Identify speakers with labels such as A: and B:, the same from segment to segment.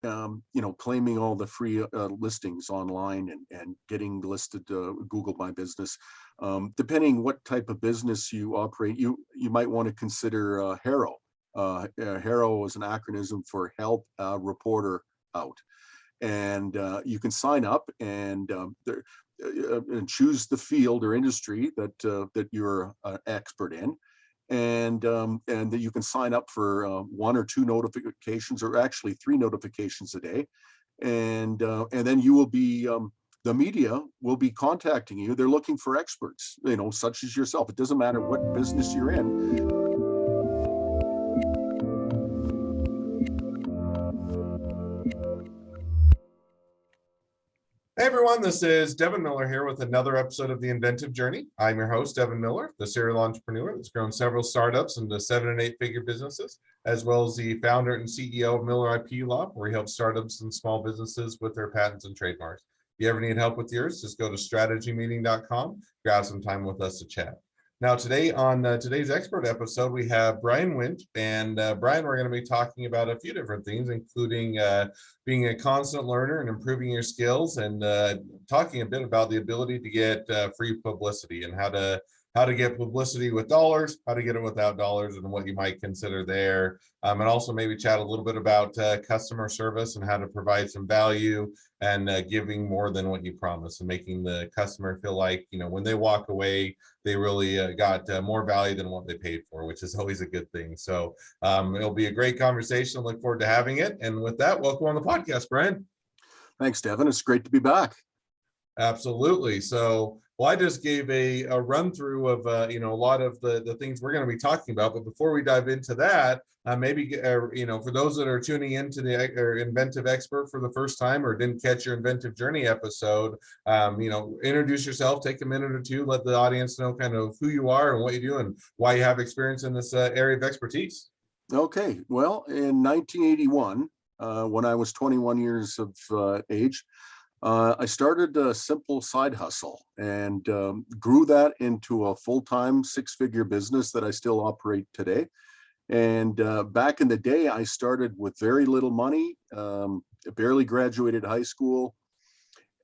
A: claiming all the free listings online and getting listed Google My Business. Depending what type of business you operate, you might want to consider HARO. HARO is an acronym for Help a Reporter Out. And you can sign up and choose the field or industry that you're an expert in, and that you can sign up for 1 or 2 notifications, or actually 3 notifications a day, and then you will be the media will be contacting you. They're looking for experts, such as yourself. It doesn't matter what business you're in.
B: Hey everyone, this is Devin Miller here with another episode of The Inventive Journey. I'm your host, Devin Miller, the serial entrepreneur that's grown several startups into 7- and 8-figure businesses, as well as the founder and CEO of Miller IP Law, where he helps startups and small businesses with their patents and trademarks. If you ever need help with yours, just go to strategymeeting.com, grab some time with us to chat. Now today on today's expert episode, we have Brian Winch, and Brian, we're going to be talking about a few different things, including being a constant learner and improving your skills, and talking a bit about the ability to get free publicity and how to get publicity with dollars, how to get it without dollars, and what you might consider there. And also maybe chat a little bit about customer service and how to provide some value and giving more than what you promise, and making the customer feel like, when they walk away, they really got more value than what they paid for, which is always a good thing. So it'll be a great conversation. I look forward to having it. And with that, welcome on the podcast, Brian.
A: Thanks, Devin. It's great to be back.
B: Absolutely. So, well, I just gave a run through of a lot of the things we're going to be talking about. But before we dive into that, maybe for those that are tuning into the Inventive Expert for the first time, or didn't catch your Inventive Journey episode, introduce yourself, take a minute or two, let the audience know kind of who you are and what you do and why you have experience in this area of expertise.
A: Okay. Well, in 1981, when I was 21 years of age, I started a simple side hustle and grew that into a full-time 6-figure business that I still operate today. And back in the day, I started with very little money, barely graduated high school,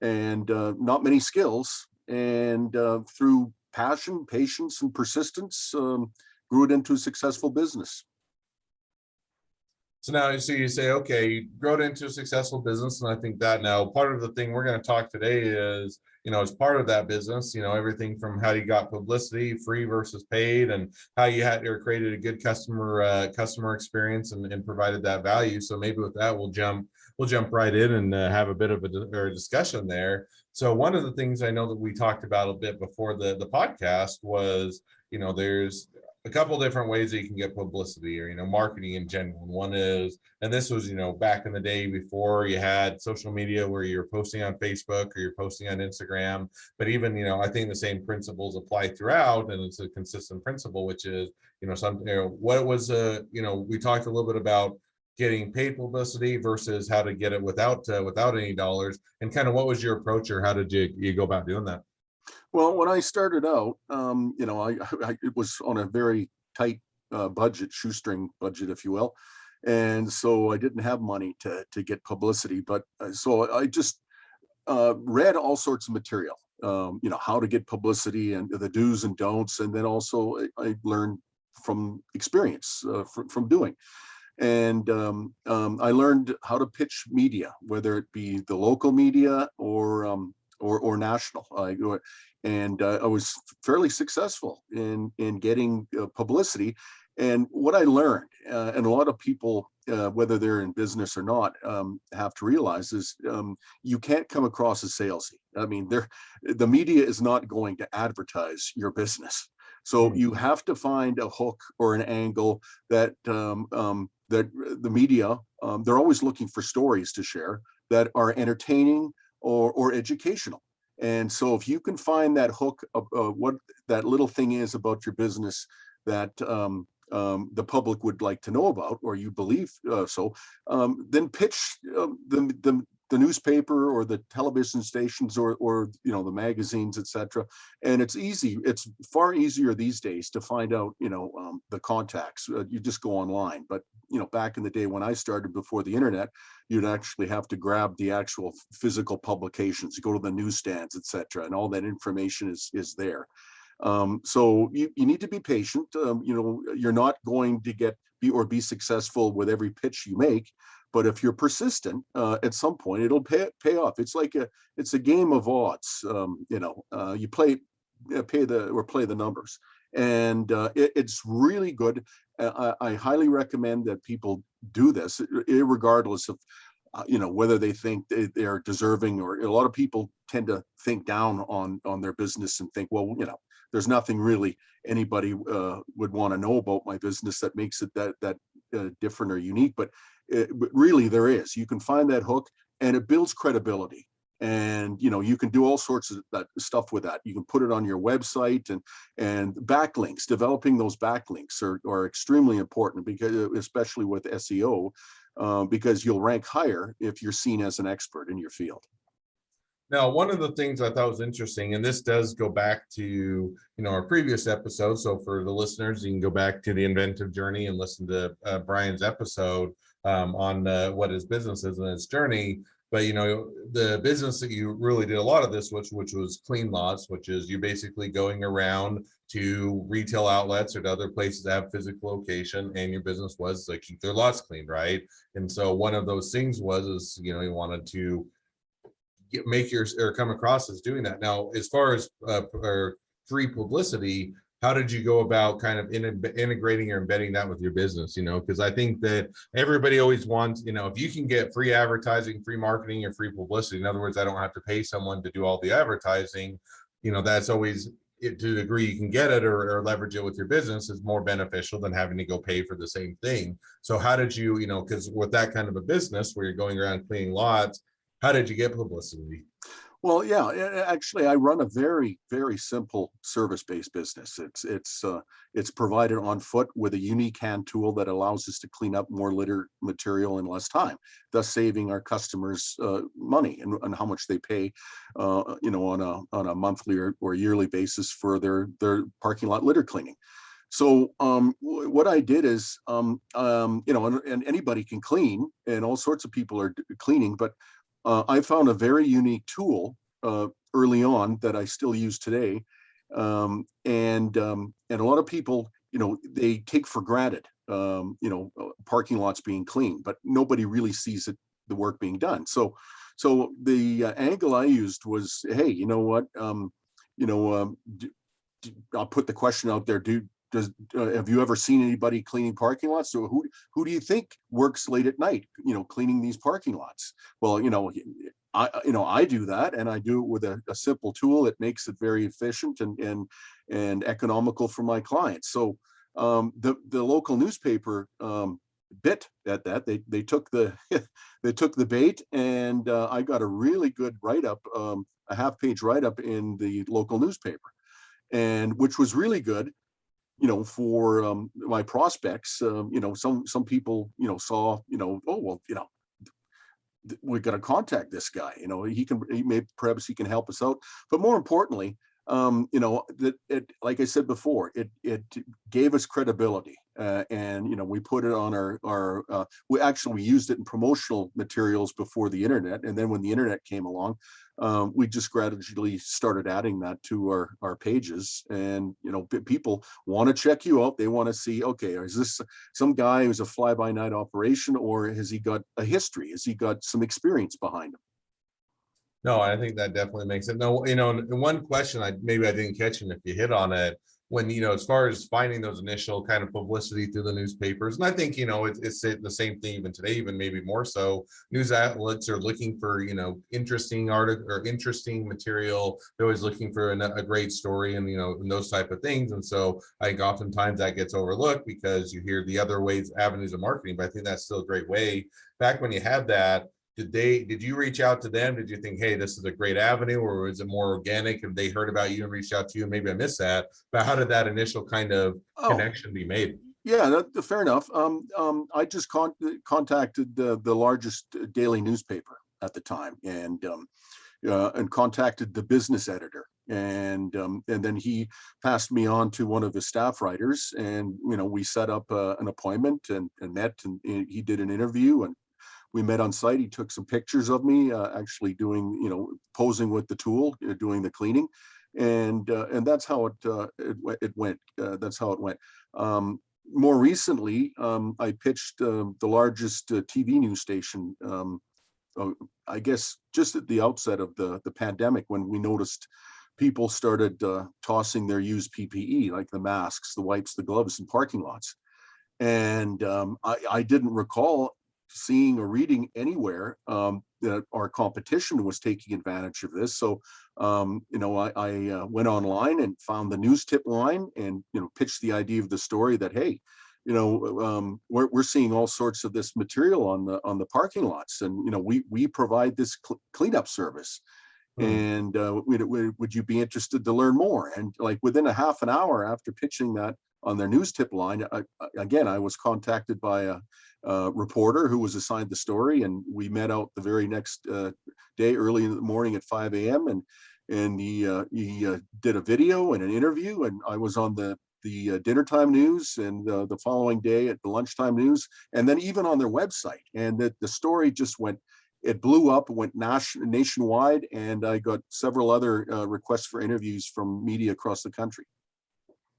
A: and not many skills. And through passion, patience, and persistence, grew it into a successful business.
B: So now, you say, okay, you grow it into a successful business. And I think that now part of the thing we're going to talk today is, as part of that business, everything from how you got publicity, free versus paid, and how you had or created a good customer experience and provided that value. So maybe with that, we'll jump right in and have a bit of a discussion there. So one of the things I know that we talked about a bit before the podcast was, there's a couple different ways that you can get publicity, or marketing in general. And one is, and this was back in the day before you had social media, where you're posting on Facebook or you're posting on Instagram. But even I think the same principles apply throughout, and it's a consistent principle, which is what it was. We talked a little bit about getting paid publicity versus how to get it without any dollars, and kind of what was your approach, or how did you go about doing that?
A: Well, when I started out, it was on a very tight shoestring budget, if you will. And so I didn't have money to get publicity. But so I just read all sorts of material, how to get publicity and the do's and don'ts. And then also I learned from experience, from doing. And I learned how to pitch media, whether it be the local media or national. I was fairly successful in getting publicity. And what I learned, and a lot of people, whether they're in business or not, have to realize is you can't come across as salesy. I mean, the media is not going to advertise your business. So you have to find a hook or an angle that that the media, they're always looking for stories to share that are entertaining or educational. And so if you can find that hook of what that little thing is about your business that the public would like to know about, or you believe so, then pitch the the newspaper or the television stations or the magazines, etc. And it's easy. It's far easier these days to find out the contacts. You just go online. But back in the day when I started before the internet, you'd actually have to grab the actual physical publications, go to the newsstands, etc. And all that information is there. So you need to be patient. You're not going to be successful with every pitch you make, but if you're persistent, at some point it'll pay off. It's like it's a game of odds. You play the numbers, and it's really good. I highly recommend that people do this, regardless of whether they think they're deserving, or a lot of people tend to think down on their business and think, well, there's nothing really anybody would want to know about my business that makes it that different or unique. But really there is. You can find that hook, and it builds credibility. And you can do all sorts of that stuff with that. You can put it on your website, and backlinks. Developing those backlinks are extremely important, because especially with SEO, because you'll rank higher if you're seen as an expert in your field.
B: Now, one of the things I thought was interesting, and this does go back to our previous episode. So for the listeners, you can go back to the Inventive Journey and listen to Brian's episode on what his business is and its journey. But the business that you really did a lot of this, which was clean lots, which is you basically going around to retail outlets or to other places that have physical location, and your business was to keep their lots cleaned, right? And so one of those things was you wanted to come across as doing that. Now, as far as free publicity, how did you go about kind of integrating or embedding that with your business? Because I think that everybody always wants, if you can get free advertising, free marketing, or free publicity, in other words, I don't have to pay someone to do all the advertising, that's always, to the degree you can get it or leverage it with your business, is more beneficial than having to go pay for the same thing. So how did you, because with that kind of a business where you're going around cleaning lots, how did you get publicity?
A: Well, yeah, actually, I run a very, very simple service-based business. It's provided on foot with a unique hand tool that allows us to clean up more litter material in less time, thus saving our customers money and how much they pay, on a monthly or yearly basis for their parking lot litter cleaning. So what I did is, and anybody can clean, and all sorts of people are cleaning, but I found a very unique tool early on that I still use today, and a lot of people, they take for granted, parking lots being clean, but nobody really sees the work being done. So the angle I used was, hey, you know what? I'll put the question out there. Have you ever seen anybody cleaning parking lots? So who do you think works late at night, cleaning these parking lots? Well, I do that, and I do it with a simple tool. It makes it very efficient and economical for my clients. So the local newspaper bit at that. They took the they took the bait, and I got a really good write-up, a half-page write-up in the local newspaper, and which was really good. For my prospects, some people, saw, oh, well, we got to contact this guy. Perhaps he can help us out. But more importantly, like I said before, it gave us credibility, and we put it on our we used it in promotional materials before the internet, and then when the internet came along, we just gradually started adding that to our pages. And people want to check you out. They want to see, okay, is this some guy who's a fly-by-night operation, or has he got a history? Has he got some experience behind him?
B: No, I think that definitely makes it. No, one question I didn't catch, and if you hit on it, when as far as finding those initial kind of publicity through the newspapers, and I think it's the same thing even today, even maybe more so. News outlets are looking for interesting article or interesting material. They're always looking for a great story, and and those type of things. And so I think oftentimes that gets overlooked because you hear the other avenues of marketing. But I think that's still a great way. Back when you had that, did you reach out to them? Did you think, hey, this is a great avenue, or was it more organic and they heard about you and reached out to you? Maybe I missed that, but how did that initial kind of connection be made?
A: Yeah, fair enough. I just contacted the largest daily newspaper at the time, and contacted the business editor, and then he passed me on to one of his staff writers, and we set up an appointment and met, and he did an interview, and we met on site. He took some pictures of me actually doing, posing with the tool, doing the cleaning, and that's how it went. That's how it went. More recently, I pitched the largest TV news station. I guess just at the outset of the pandemic, when we noticed people started tossing their used PPE, like the masks, the wipes, the gloves, in parking lots. And I didn't recall seeing or reading anywhere that our competition was taking advantage of this. So, I went online and found the news tip line, and pitched the idea of the story that, hey, we're seeing all sorts of this material on the parking lots, and we provide this cleanup service. And would you be interested to learn more? And like within a half an hour after pitching that on their news tip line, I was contacted by a reporter who was assigned the story, and we met out the very next day, early in the morning at 5 a.m. and he did a video and an interview, and I was on the dinner time news, and the following day at the lunchtime news, and then even on their website. And that the story just it blew up, it went nationwide, and I got several other requests for interviews from media across the country.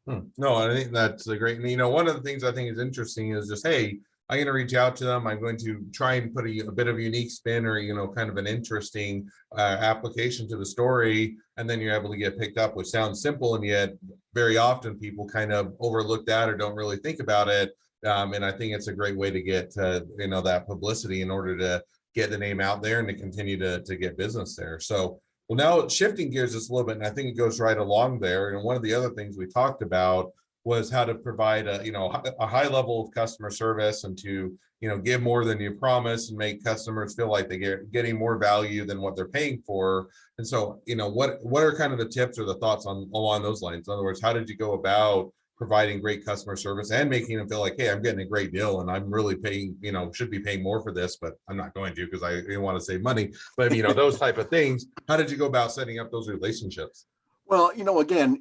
B: No, I think that's a great, one of the things I think is interesting is just, hey, I'm going to reach out to them. I'm going to try and put a bit of a unique spin, or, kind of an interesting application to the story. And then you're able to get picked up, which sounds simple. And yet very often people kind of overlook that or don't really think about it. And I think it's a great way to get, that publicity in order to get the name out there and to continue to get business there. So, well, now shifting gears just a little bit, and I think it goes right along there. And one of the other things we talked about was how to provide a high level of customer service, and to give more than you promise, and make customers feel like they're getting more value than what they're paying for. And so what are kind of the tips or the thoughts along those lines? In other words, how did you go about providing great customer service and making them feel like, hey, I'm getting a great deal, and I'm really paying, should be paying more for this, but I'm not going to, because I want to save money. But those type of things. How did you go about setting up those relationships?
A: Well, again,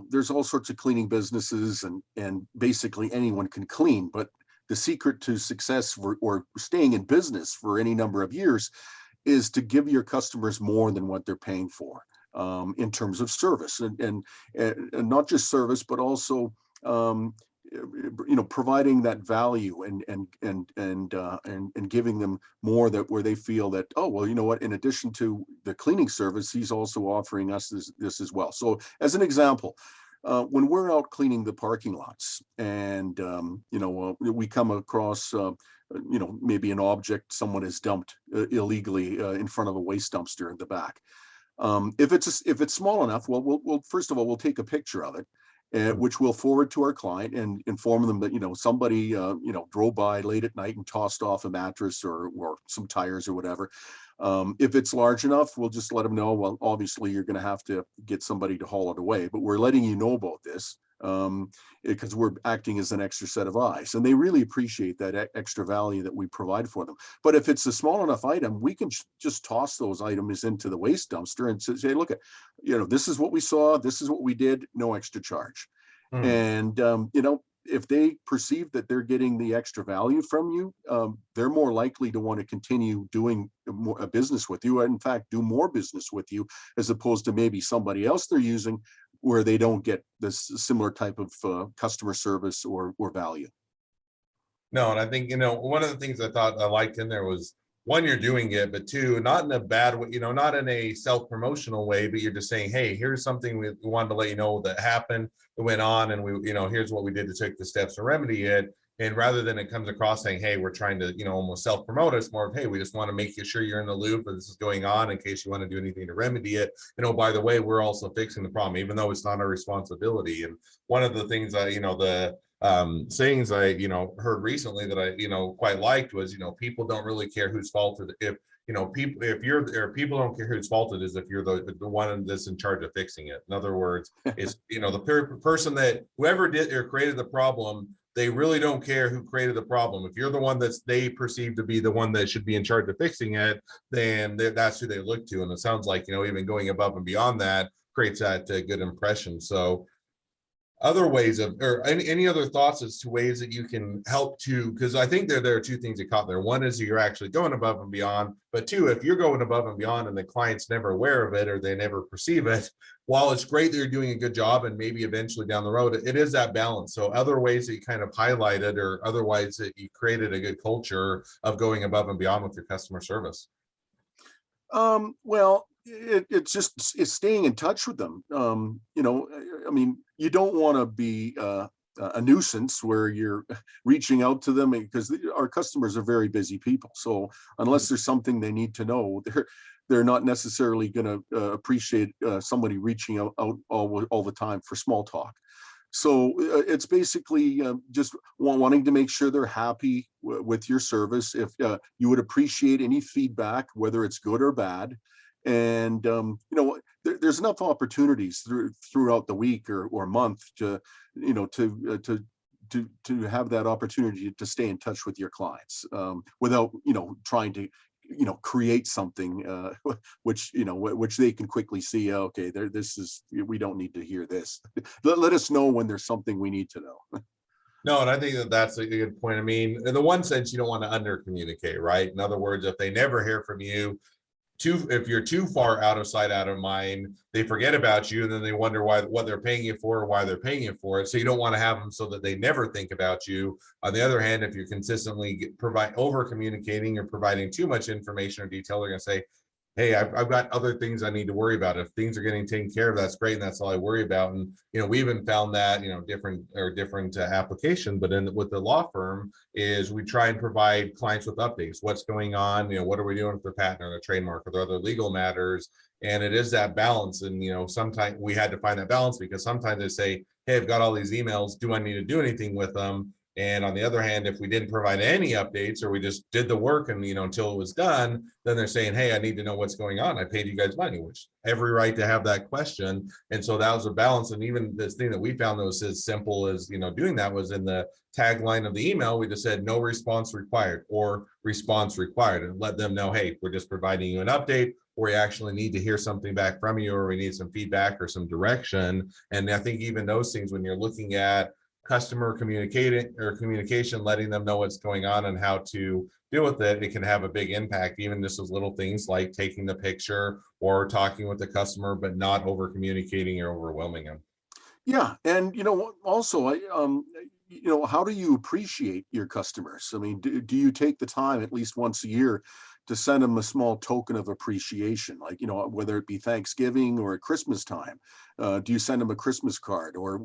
A: there's all sorts of cleaning businesses, and basically anyone can clean. But the secret to success or staying in business for any number of years is to give your customers more than what they're paying for, in terms of service, and not just service, but also providing that value, and giving them more, that where they feel that, oh, well, you know what, in addition to the cleaning service, he's also offering us this as well. So as an example, when we're out cleaning the parking lots, and we come across maybe an object someone has dumped illegally in front of a waste dumpster in the back. If it's small enough, well, we'll first of all, we'll take a picture of it, which we'll forward to our client and inform them that somebody drove by late at night and tossed off a mattress or some tires or whatever. If it's large enough, we'll just let them know, well, obviously you're going to have to get somebody to haul it away, but we're letting you know about this, because we're acting as an extra set of eyes, and they really appreciate that extra value that we provide for them. But if it's a small enough item, we can just toss those items into the waste dumpster and say, look, this is what we saw, this is what we did, no extra charge. And if they perceive that they're getting the extra value from you, they're more likely to want to continue doing a business with you, and in fact do more business with you, as opposed to maybe somebody else they're using, where they don't get this similar type of customer service or value.
B: No, and I think, one of the things I thought I liked in there was, one, you're doing it, but two, not in a bad way, not in a self-promotional way, but you're just saying, hey, here's something we wanted to let you know that happened, that went on, and we, here's what we did to take the steps to remedy it. And rather than it comes across saying, hey, we're trying to, almost self-promote, it's more of, hey, we just want to make sure you're in the loop that this is going on in case you want to do anything to remedy it. And oh, by the way, we're also fixing the problem, even though it's not our responsibility. And one of the things I, the sayings I, heard recently that I, quite liked was, people don't really care whose fault it is. People don't care whose fault it is if you're the one that's in charge of fixing it. In other words, it's, the person that whoever did or created the problem they really don't care who created the problem. If you're the one that's they perceive to be the one that should be in charge of fixing it, then that's who they look to. And it sounds like, even going above and beyond that creates that good impression. So other ways of, or any other thoughts as to ways that you can help to, because I think there are two things that caught there. One is you're actually going above and beyond, but two, if you're going above and beyond and the client's never aware of it or they never perceive it, while it's great that you're doing a good job and maybe eventually down the road, it is that balance. So other ways that you kind of highlighted or otherwise that you created a good culture of going above and beyond with your customer service.
A: Well, it's staying in touch with them. I mean, you don't want to be a nuisance where you're reaching out to them, because our customers are very busy people. So unless there's something they need to know, they're not necessarily going to appreciate somebody reaching out all the time for small talk. So it's basically just wanting to make sure they're happy with your service. If you would appreciate any feedback, whether it's good or bad. And there's enough opportunities throughout the week or month to have that opportunity to stay in touch with your clients without trying to create something which they can quickly see. Okay, we don't need to hear this. Let us know when there's something we need to know.
B: No, and I think that's a good point. I mean, in the one sense, you don't want to under communicate, right? In other words, if they never hear from you, if you're too far out of sight, out of mind, they forget about you, and then they wonder what they're paying you for or why they're paying you for it. So you don't want to have them so that they never think about you. On the other hand, if you're consistently over communicating or providing too much information or detail, they're going to say, hey, I've got other things I need to worry about. If things are getting taken care of, that's great, and that's all I worry about. And we even found that different application, but with the law firm is we try and provide clients with updates. What's going on? What are we doing with their patent or their trademark or their other legal matters? And it is that balance. And sometimes we had to find that balance because sometimes they say, hey, I've got all these emails. Do I need to do anything with them? And on the other hand, if we didn't provide any updates or we just did the work and, until it was done, then they're saying, hey, I need to know what's going on. I paid you guys money, which every right to have that question. And so that was a balance. And even this thing that we found that was as simple as, doing that was in the tagline of the email. We just said no response required or response required, and let them know, hey, we're just providing you an update, or we actually need to hear something back from you, or we need some feedback or some direction. And I think even those things, when you're looking at customer communication, letting them know what's going on and how to deal with it, it can have a big impact. Even just those little things like taking the picture or talking with the customer, but not over communicating or overwhelming them.
A: Yeah, and also, how do you appreciate your customers? I mean, do you take the time at least once a year to send them a small token of appreciation, like, whether it be Thanksgiving or at Christmas time? Do you send them a Christmas card? Or,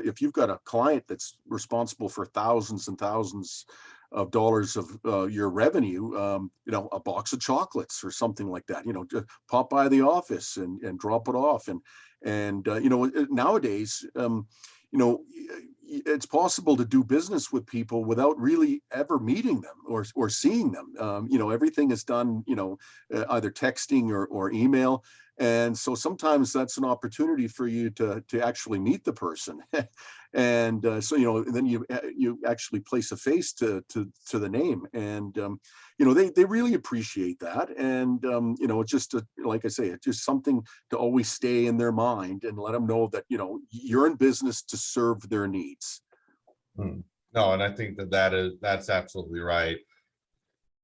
A: if you've got a client that's responsible for thousands and thousands of dollars of your revenue, a box of chocolates or something like that, just pop by the office and drop it off. And nowadays, it's possible to do business with people without really ever meeting them or seeing them. Everything is done, either texting or email. And so sometimes that's an opportunity for you to actually meet the person. And so, then you actually place a face to the name. And, they really appreciate that. And, it's just, like I say, it's just something to always stay in their mind and let them know that, you're in business to serve their needs.
B: No, and I think that's absolutely right.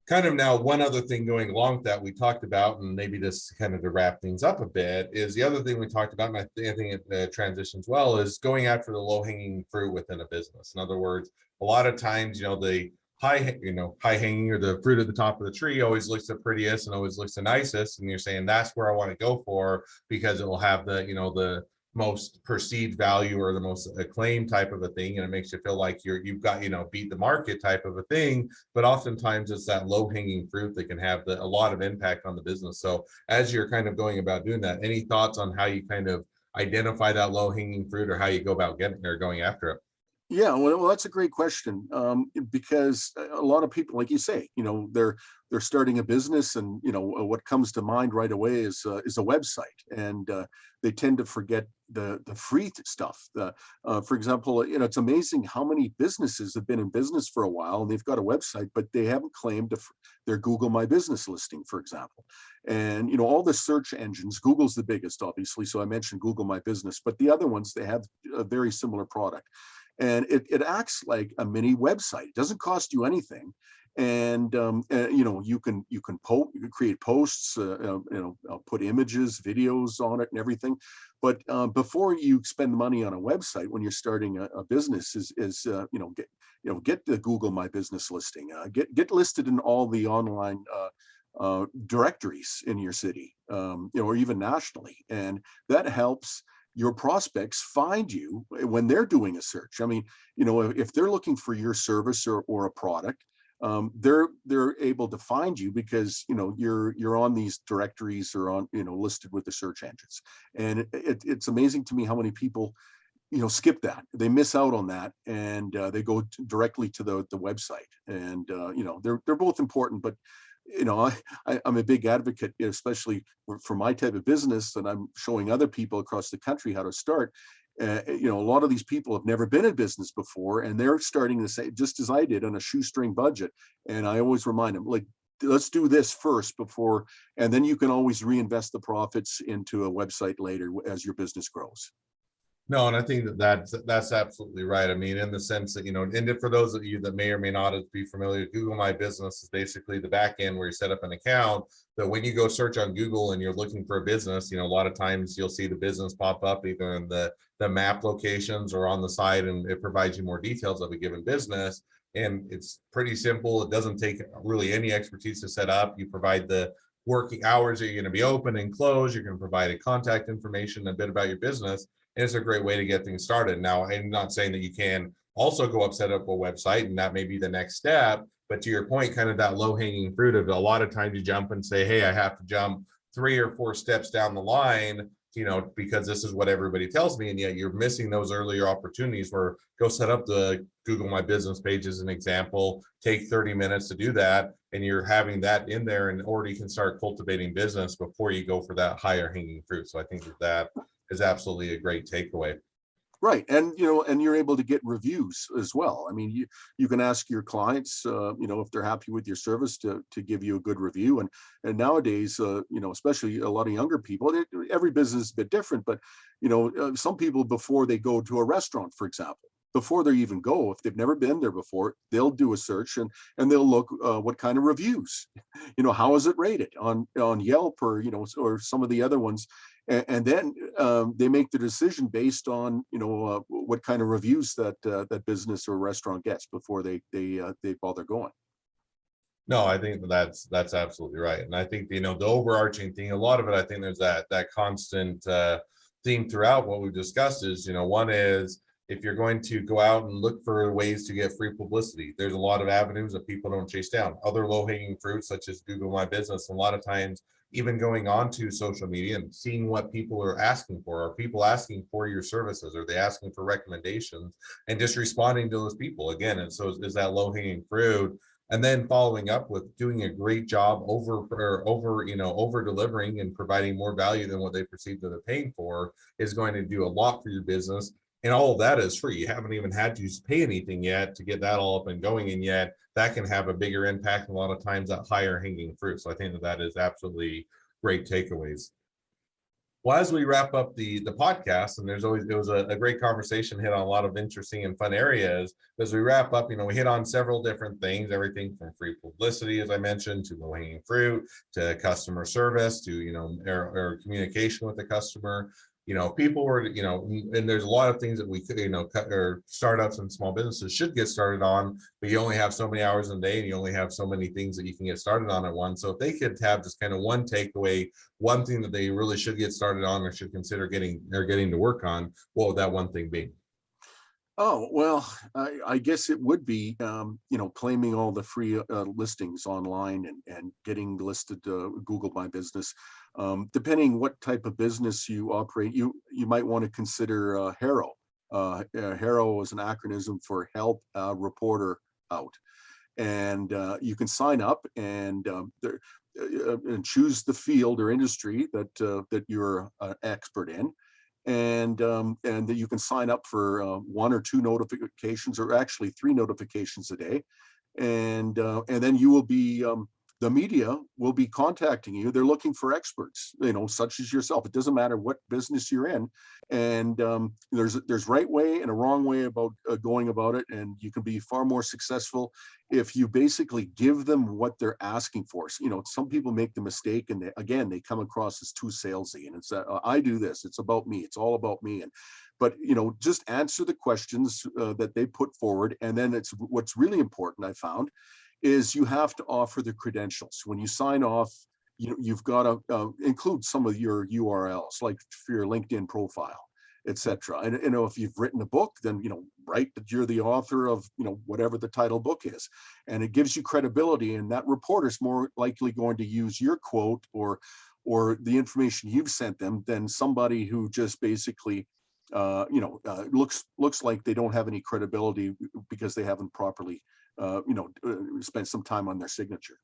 B: Kind of now, one other thing going along with that we talked about, and maybe this kind of to wrap things up a bit, is the other thing we talked about, and I think it transitions well, is going after the low-hanging fruit within a business. In other words, a lot of times, the high hanging or the fruit at the top of the tree always looks the prettiest and always looks the nicest, and you're saying that's where I want to go for because it will have the most perceived value or the most acclaimed type of a thing, and it makes you feel like you've got beat the market type of a thing. But oftentimes it's that low-hanging fruit that can have a lot of impact on the business. So as you're kind of going about doing that, any thoughts on how you kind of identify that low-hanging fruit or how you go about getting or going after it?
A: Yeah, well, that's a great question, because a lot of people, like you say, they're starting a business, and what comes to mind right away is a website, and they tend to forget the free stuff. For example, it's amazing how many businesses have been in business for a while and they've got a website, but they haven't claimed their Google My Business listing, for example. And all the search engines, Google's the biggest, obviously, so I mentioned Google My Business, but the other ones, they have a very similar product, and it acts like a mini website. It doesn't cost you anything, and you can create posts, put images, videos on it, and everything. But before you spend money on a website when you're starting a business, get the Google My Business listing, get listed in all the online directories in your city, or even nationally, and that helps your prospects find you when they're doing a search. I mean, if they're looking for your service or a product, they're able to find you because you're on these directories, or on listed with the search engines. And it's amazing to me how many people skip that. They miss out on that, and they go directly to the website. And they're both important, but I'm a big advocate, especially for my type of business, and I'm showing other people across the country how to start. A lot of these people have never been in business before, and they're starting to say, just as I did, on a shoestring budget. And I always remind them, like, let's do this first before, and then you can always reinvest the profits into a website later as your business grows.
B: No, and I think that's absolutely right. I mean, in the sense that, and for those of you that may or may not be familiar, Google My Business is basically the back end where you set up an account that when you go search on Google and you're looking for a business, a lot of times you'll see the business pop up either in the map locations or on the side, and it provides you more details of a given business. And it's pretty simple. It doesn't take really any expertise to set up. You provide the working hours that you're going to be open and close. You're going to provide a contact information, a bit about your business. And it's a great way to get things started. Now, I'm not saying that you can also go up, set up a website, and that may be the next step. But to your point, kind of that low hanging fruit of a lot of times you jump and say, hey, I have to jump 3 or 4 steps down the line, because this is what everybody tells me. And yet you're missing those earlier opportunities where go set up the Google My Business page as an example, take 30 minutes to do that. And you're having that in there and already can start cultivating business before you go for that higher hanging fruit. So I think that is absolutely a great takeaway.
A: Right. And you're able to get reviews as well. I mean, you can ask your clients, if they're happy with your service, to give you a good review. And nowadays, especially a lot of younger people, every business is a bit different, but some people, before they go to a restaurant, for example, before they even go, if they've never been there before, they'll do a search, and they'll look what kind of reviews, how is it rated on Yelp, or or some of the other ones. And then they make the decision based on what kind of reviews that business or restaurant gets before they bother going.
B: No, I think that's absolutely right. And I think the overarching thing, a lot of it, I think there's that constant theme throughout what we've discussed is, one is, if you're going to go out and look for ways to get free publicity, there's a lot of avenues that people don't chase down. Other low-hanging fruits, such as Google My Business, a lot of times even going on to social media and seeing what people are asking for. Are people asking for your services? Are they asking for recommendations? And just responding to those people. Again, and so is that low-hanging fruit. And then following up with doing a great job over delivering and providing more value than what they perceive that they're paying for is going to do a lot for your business. And all of that is free. You haven't even had to pay anything yet to get that all up and going. And yet that can have a bigger impact. A lot of times that higher hanging fruit. So I think that is absolutely great takeaways. Well, as we wrap up the podcast, and it was a great conversation, hit on a lot of interesting and fun areas. As we wrap up, we hit on several different things, everything from free publicity, as I mentioned, to low hanging fruit, to customer service, to, or communication with the customer. People were, and there's a lot of things that we could, or startups and small businesses should get started on, but you only have so many hours in a day and you only have so many things that you can get started on at once. So if they could have just kind of one takeaway, one thing that they really should get started on or should consider getting to work on, what would that one thing be?
A: Oh, well, I guess it would be, claiming all the free listings online, and getting listed Google My Business. Depending what type of business you operate, you might want to consider HARO, HARO is an acronym for Help a Reporter Out. And you can sign up and choose the field or industry that you're an expert in, and that you can sign up for 1 or 2 notifications, or actually 3 notifications a day, and then you will be the media will be contacting you. They're looking for experts, such as yourself. It doesn't matter what business you're in, and there's right way and a wrong way about going about it, and you can be far more successful if you basically give them what they're asking for. So, some people make the mistake, and they come across as too salesy, and it's I do this, it's about me, it's all about me, but just answer the questions that they put forward, and then it's what's really important, I found, is you have to offer the credentials. When you sign off, you've got to include some of your URLs, like for your LinkedIn profile, etc. And if you've written a book, then write that you're the author of whatever the title book is, and it gives you credibility. And that reporter's more likely going to use your quote or the information you've sent them than somebody who just basically looks like they don't have any credibility because they haven't properly spend some time on their signature.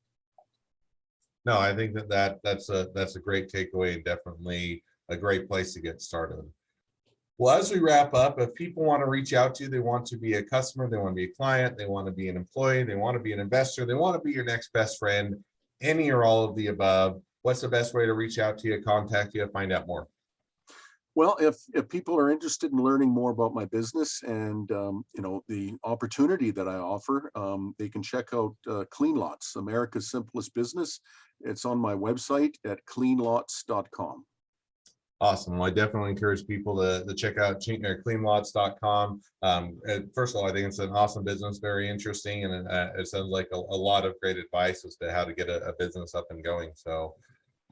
B: No, I think that's a great takeaway, and definitely a great place to get started. Well, as we wrap up, if people want to reach out to you, they want to be a customer, they want to be a client, they want to be an employee, they want to be an investor, they want to be your next best friend, any or all of the above, what's the best way to reach out to you, contact you, find out more?
A: Well, if people are interested in learning more about my business and the opportunity that I offer, they can check out Clean Lots, America's Simplest Business. It's on my website at cleanlots.com.
B: Awesome. Well, I definitely encourage people to check out cleanlots.com. First of all, I think it's an awesome business, very interesting, and it sounds like a lot of great advice as to how to get a business up and going. So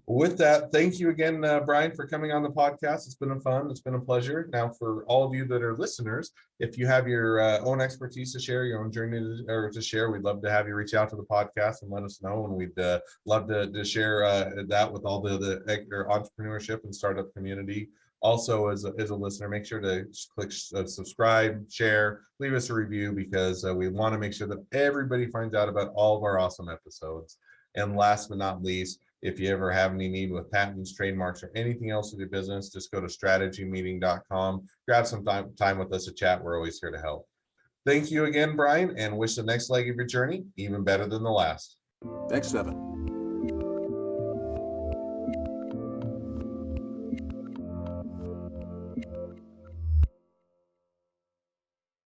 B: with that, thank you again, Brian, for coming on the podcast. It's been it's been a pleasure. Now, for all of you that are listeners, if you have your own expertise to share, your own journey to share, we'd love to have you reach out to the podcast and let us know. And we'd love to share that with all the entrepreneurship and startup community. Also, as a listener, make sure to click subscribe, share, leave us a review, because we want to make sure that everybody finds out about all of our awesome episodes. And last but not least, if you ever have any need with patents, trademarks, or anything else with your business, just go to strategymeeting.com, grab some time with us to chat. We're always here to help. Thank you again, Brian, and wish the next leg of your journey even better than the last.
A: Thanks, Evan.